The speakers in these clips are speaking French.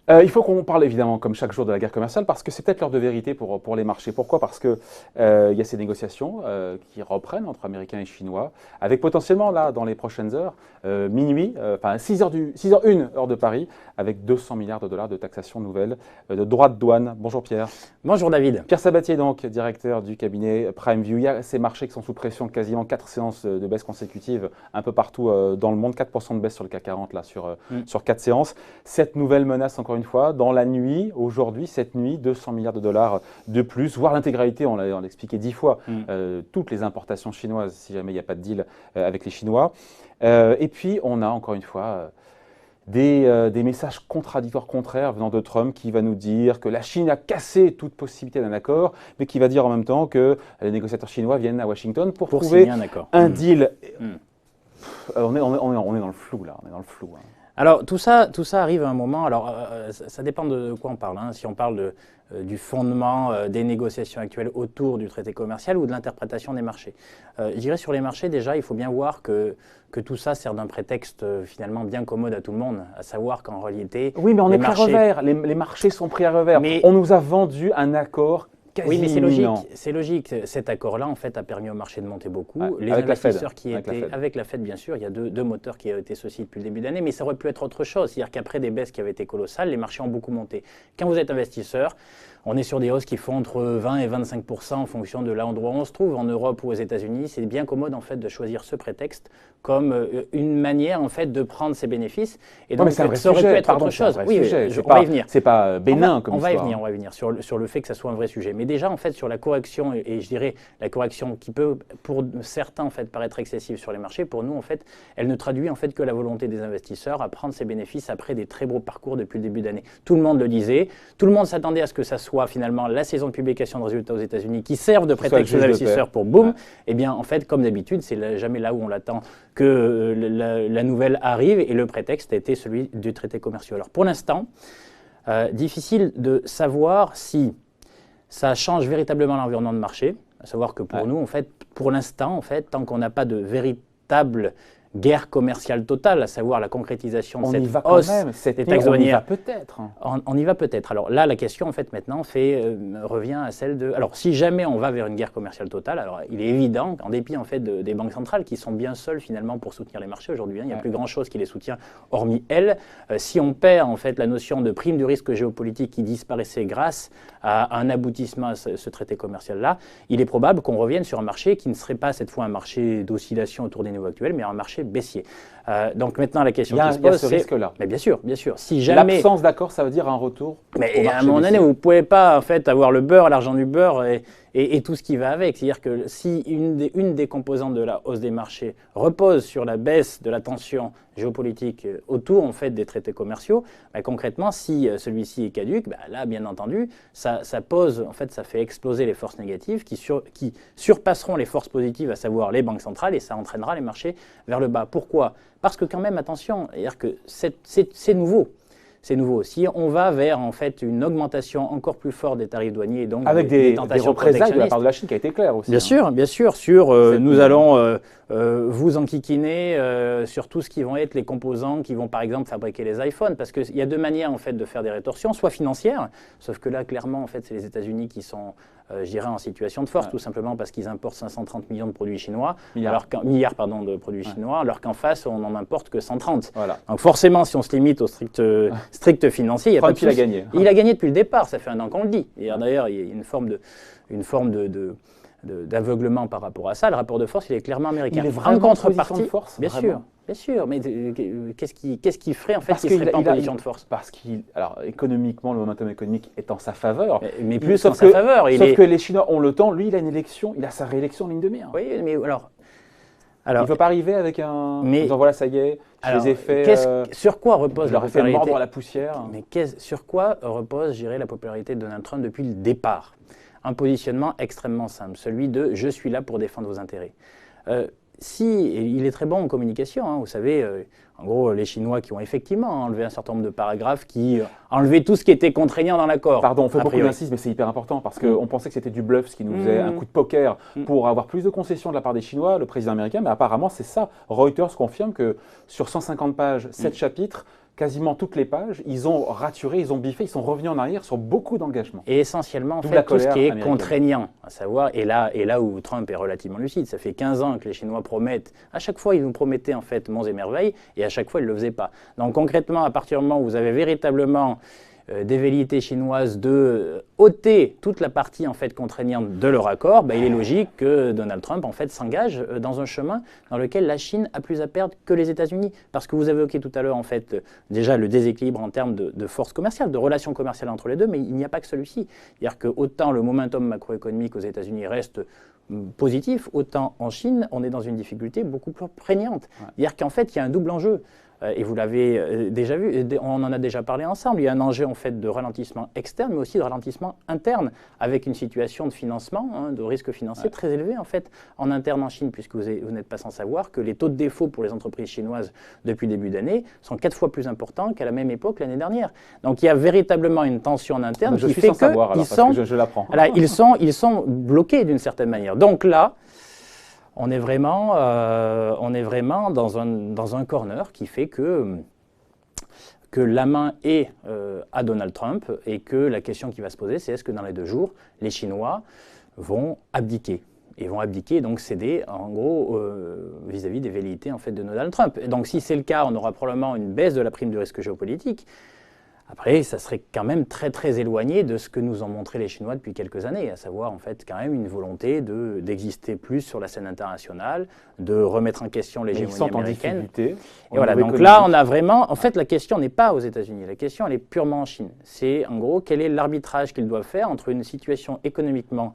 Il faut qu'on parle évidemment, comme chaque jour, de la guerre commerciale parce que c'est peut-être l'heure de vérité pour les marchés. Pourquoi? Parce que il y a ces négociations qui reprennent entre Américains et Chinois, avec potentiellement, là, dans les prochaines heures, minuit, enfin 6h01 heure de Paris, avec 200 milliards de dollars de taxation nouvelle, de droits de douane. Bonjour Pierre. Bonjour David. Pierre Sabatier, donc, directeur du cabinet PrimeView. Il y a ces marchés qui sont sous pression, quasiment 4 séances de baisse consécutives un peu partout dans le monde, 4% de baisse sur le CAC 40 là, sur 4 séances. Cette nouvelle menace, encore une fois, dans la nuit, aujourd'hui, cette nuit, 200 milliards de dollars de plus, voire l'intégralité, on l'a expliqué 10 fois, toutes les importations chinoises, si jamais il n'y a pas de deal avec les Chinois. Et puis, on a encore une fois des messages contradictoires, contraires venant de Trump qui va nous dire que la Chine a cassé toute possibilité d'un accord, mais qui va dire en même temps que les négociateurs chinois viennent à Washington pour trouver un deal. On est dans le flou là, on est dans le flou. Alors tout ça arrive à un moment, alors ça dépend de quoi on parle. Si on parle du fondement des négociations actuelles autour du traité commercial ou de l'interprétation des marchés. Je dirais sur les marchés déjà, il faut bien voir que tout ça sert d'un prétexte finalement bien commode à tout le monde, à savoir qu'en réalité… Oui, mais on est pris à revers, les marchés sont pris à revers. On nous a vendu un accord quasi oui, mais c'est logique. Cet accord-là, en fait, a permis au marché de monter beaucoup. Les investisseurs qui étaient avec la Fed, bien sûr, il y a deux moteurs qui ont été associés depuis le début d'année, mais ça aurait pu être autre chose. C'est-à-dire qu'après des baisses qui avaient été colossales, les marchés ont beaucoup monté. Quand vous êtes investisseur, on est sur des hausses qui font entre 20 et 25% en fonction de l'endroit où on se trouve, en Europe ou aux États-Unis. C'est bien commode en fait de choisir ce prétexte comme une manière en fait de prendre ses bénéfices. Et donc ça aurait pu être autre chose. Oui, on va y venir. C'est pas bénin comme histoire. On va y venir sur le fait que ça soit un vrai sujet. Mais déjà en fait sur la correction et je dirais la correction qui peut pour certains en fait paraître excessive sur les marchés, pour nous en fait, elle ne traduit en fait que la volonté des investisseurs à prendre ses bénéfices après des très beaux parcours depuis le début d'année. Tout le monde le disait, tout le monde s'attendait à ce que ça soit finalement la saison de publication de résultats aux États-Unis qui servent de prétexte aux investisseurs pour boom. Eh bien, en fait, comme d'habitude, c'est jamais là où on l'attend que la nouvelle arrive et le prétexte a été celui du traité commercial. Alors, pour l'instant, difficile de savoir si ça change véritablement l'environnement de marché, à savoir que pour nous, en fait, pour l'instant, en fait, tant qu'on n'a pas de véritable guerre commerciale totale, à savoir la concrétisation de cette hausse des taxes douanières. On y va peut-être. Alors là, la question en fait maintenant revient à celle de… Alors si jamais on va vers une guerre commerciale totale, alors il est évident, en dépit en fait des banques centrales qui sont bien seules finalement pour soutenir les marchés aujourd'hui, il n'y a plus grand chose qui les soutient hormis elles. Si on perd en fait la notion de prime du risque géopolitique qui disparaissait grâce à un aboutissement à ce traité commercial-là, il est probable qu'on revienne sur un marché qui ne serait pas cette fois un marché d'oscillation autour des niveaux actuels, mais un marché baissier. Donc maintenant la question qui se pose, c'est… Il y a ce risque-là. Mais bien sûr. Si jamais… L'absence d'accord, ça veut dire un retour mais à un moment donné, vous ne pouvez pas en fait, avoir le beurre, l'argent du beurre et tout ce qui va avec. C'est-à-dire que si une des composantes de la hausse des marchés repose sur la baisse de la tension géopolitique autour en fait, des traités commerciaux, concrètement, si celui-ci est caduc, là, bien entendu, ça pose, en fait, ça fait exploser les forces négatives qui surpasseront les forces positives, à savoir les banques centrales, et ça entraînera les marchés vers le bas. Pourquoi? Parce que quand même, attention, c'est-à-dire que c'est nouveau. C'est nouveau. Si on va vers en fait une augmentation encore plus forte des tarifs douaniers et donc avec des représailles de la part de la Chine qui a été claire aussi. Bien sûr. Nous allons vous enquiquiner sur tout ce qui vont être les composants qui vont par exemple fabriquer les iPhones, parce qu'il y a deux manières en fait de faire des rétorsions, soit financières, sauf que là clairement en fait c'est les États-Unis qui sont je dirais en situation de force, tout simplement parce qu'ils importent 530 millions de produits chinois, milliards de produits chinois, alors qu'en face on n'en importe que 130. Voilà. Donc forcément, si on se limite au strict financier, il y a pas de souci. Il a gagné. Il a gagné depuis le départ, ça fait un an qu'on le dit. Et d'ailleurs, il y a une forme d'aveuglement par rapport à ça. Le rapport de force, il est clairement américain. Il est vraiment en position de force, Bien sûr, mais qu'est-ce qui ferait en fait qu'il ne serait pas en position de force? Parce alors économiquement, le momentum économique est en sa faveur. Mais plus en sa faveur. Sauf que les Chinois ont le temps, lui il a une élection, il a sa réélection en ligne de mire. Oui, mais alors il ne veut pas arriver avec un… voilà, ça y est, les effets… sur quoi repose la popularité… mordre dans la poussière. Mais sur quoi repose, je dirais, la popularité de Donald Trump depuis le départ? Un positionnement extrêmement simple, celui de « je suis là pour défendre vos intérêts ». il est très bon en communication, hein, vous savez, en gros, les Chinois qui ont effectivement enlevé un certain nombre de paragraphes qui enlevaient tout ce qui était contraignant dans l'accord. Pardon, on fait beaucoup d'insistes, mais c'est hyper important parce qu'on pensait que c'était du bluff, ce qui nous faisait un coup de poker pour avoir plus de concessions de la part des Chinois, le président américain, mais apparemment c'est ça. Reuters confirme que sur 150 pages, 7 chapitres, quasiment toutes les pages, ils ont raturé, ils ont biffé, ils sont revenus en arrière sur beaucoup d'engagements. Et essentiellement, en fait, tout ce qui est contraignant, à savoir, et là où Trump est relativement lucide, ça fait 15 ans que les Chinois promettent, à chaque fois ils nous promettaient en fait monts et merveilles, et à chaque fois ils ne le faisaient pas. Donc concrètement, à partir du moment où vous avez véritablement des velléités chinoises de ôter toute la partie en fait contraignante de leur accord, il est logique que Donald Trump en fait s'engage dans un chemin dans lequel la Chine a plus à perdre que les États-Unis, parce que vous avez évoqué tout à l'heure en fait déjà le déséquilibre en termes de force commerciale, de relations commerciales entre les deux, mais il n'y a pas que celui-ci. C'est-à-dire que autant le momentum macroéconomique aux États-Unis reste positif, autant en Chine on est dans une difficulté beaucoup plus prégnante. C'est-à-dire qu'en fait il y a un double enjeu. Et vous l'avez déjà vu, on en a déjà parlé ensemble, il y a un enjeu en fait de ralentissement externe, mais aussi de ralentissement interne, avec une situation de financement, de risque financier très élevé en fait en interne en Chine, puisque vous n'êtes pas sans savoir que les taux de défaut pour les entreprises chinoises depuis le début d'année sont 4 fois plus importants qu'à la même époque l'année dernière. Donc il y a véritablement une tension en interne qui fait qu'ils sont bloqués d'une certaine manière. Donc là, on est vraiment dans un corner qui fait que la main est à Donald Trump et que la question qui va se poser, c'est est-ce que dans les 2 jours, les Chinois vont abdiquer et vont abdiquer, donc céder en gros vis-à-vis des velléités en fait, de Donald Trump. Et donc si c'est le cas, on aura probablement une baisse de la prime de risque géopolitique. Après, ça serait quand même très très éloigné de ce que nous ont montré les Chinois depuis quelques années, à savoir en fait quand même une volonté d'exister plus sur la scène internationale, de remettre en question l'hégémonie américaine. Et voilà, donc là on a vraiment, en fait la question n'est pas aux États-Unis, la question elle est purement en Chine. C'est en gros quel est l'arbitrage qu'ils doivent faire entre une situation économiquement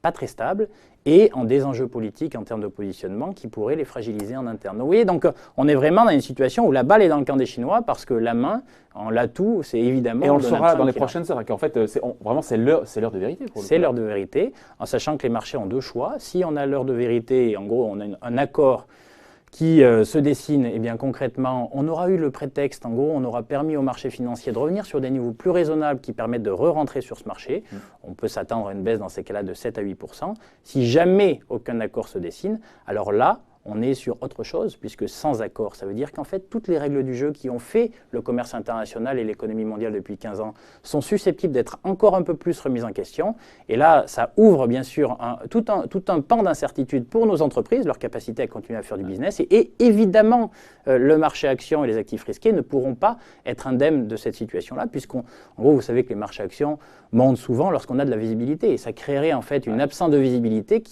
pas très stable et en des enjeux politiques en termes de positionnement qui pourraient les fragiliser en interne. Donc, vous voyez, donc on est vraiment dans une situation où la balle est dans le camp des Chinois parce que la main, en l'atout, c'est évidemment... Et on le saura dans les prochaines heures, qu'en fait, vraiment, c'est l'heure de vérité. C'est l'heure de vérité, en sachant que les marchés ont 2 choix. Si on a l'heure de vérité, en gros, on a un accord qui se dessine, et bien concrètement, on aura eu le prétexte, en gros, on aura permis au marché financier de revenir sur des niveaux plus raisonnables qui permettent de re-rentrer sur ce marché. On peut s'attendre à une baisse dans ces cas-là de 7 à 8%. Si jamais aucun accord se dessine, alors là, on est sur autre chose, puisque sans accord, ça veut dire qu'en fait, toutes les règles du jeu qui ont fait le commerce international et l'économie mondiale depuis 15 ans sont susceptibles d'être encore un peu plus remises en question. Et là, ça ouvre bien sûr tout un pan d'incertitude pour nos entreprises, leur capacité à continuer à faire du business. Et évidemment, le marché actions et les actifs risqués ne pourront pas être indemnes de cette situation-là, puisqu'en gros, vous savez que les marchés actions montent souvent lorsqu'on a de la visibilité. Et ça créerait en fait une absence de visibilité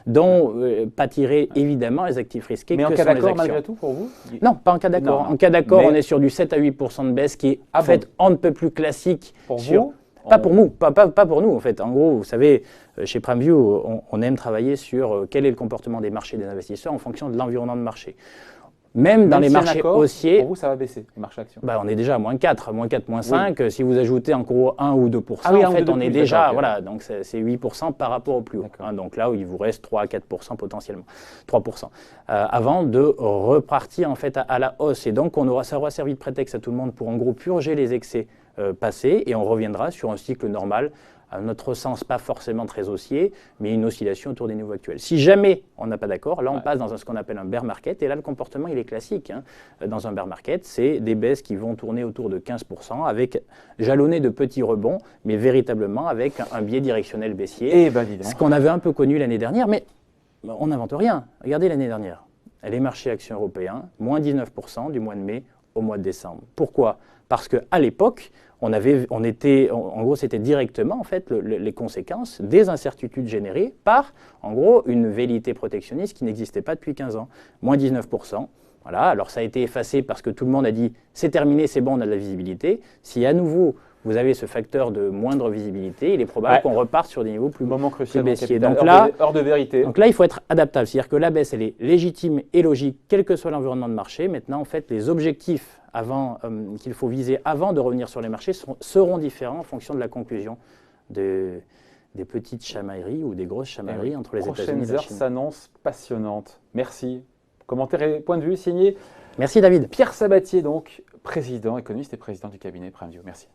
dont pâtiraient évidemment les actifs risqués. Mais en cas d'accord, malgré tout, pour vous? Non, pas en cas d'accord. En cas d'accord, on est sur du 7 à 8% de baisse qui est en fait on ne peut plus classique. Pour vous? Pas pour nous, pas pour nous en fait. En gros, vous savez, chez PrimeView, on aime travailler sur quel est le comportement des marchés et des investisseurs en fonction de l'environnement de marché. Même dans les marchés haussiers. Pour vous, ça va baisser, les marchés actions? On est déjà à moins 4, moins 5. Oui. Si vous ajoutez en gros 1 ou 2%, en fait, on est déjà, voilà, donc c'est 8% par rapport au plus haut. Donc là où il vous reste 3 à 4% potentiellement, 3%. Avant de repartir en fait à la hausse. Et donc ça aura servi de prétexte à tout le monde pour en gros purger les excès passés et on reviendra sur un cycle normal. À notre sens, pas forcément très haussier, mais une oscillation autour des niveaux actuels. Si jamais on n'a pas d'accord, là on passe dans ce qu'on appelle un bear market, et là le comportement il est classique. Dans un bear market, c'est des baisses qui vont tourner autour de 15%, avec jalonné de petits rebonds, mais véritablement avec un biais directionnel baissier, ce qu'on avait un peu connu l'année dernière, mais on n'invente rien. Regardez l'année dernière, les marchés actions européens, moins 19% du mois de mai au mois de décembre. Pourquoi ? Parce qu'à l'époque, en gros, c'était directement en fait les conséquences des incertitudes générées par, en gros, une velléité protectionniste qui n'existait pas depuis 15 ans. Moins 19%. Voilà. Alors ça a été effacé parce que tout le monde a dit c'est terminé, c'est bon, on a de la visibilité. Si à nouveau vous avez ce facteur de moindre visibilité, il est probable qu'on reparte sur des niveaux plus baissiers. Donc là, heure de vérité. Donc là, il faut être adaptable. C'est-à-dire que la baisse, elle est légitime et logique, quel que soit l'environnement de marché. Maintenant, en fait, les objectifs qu'il faut viser avant de revenir sur les marchés seront différents en fonction de la conclusion des petites chamailleries ou des grosses chamailleries entre les États-Unis et la Prochaines heures Chine. s'annoncent passionnantes. Merci. Commentaire et point de vue signé Merci David. Pierre Sabatier, donc président, économiste et président du cabinet PrimeView. Merci.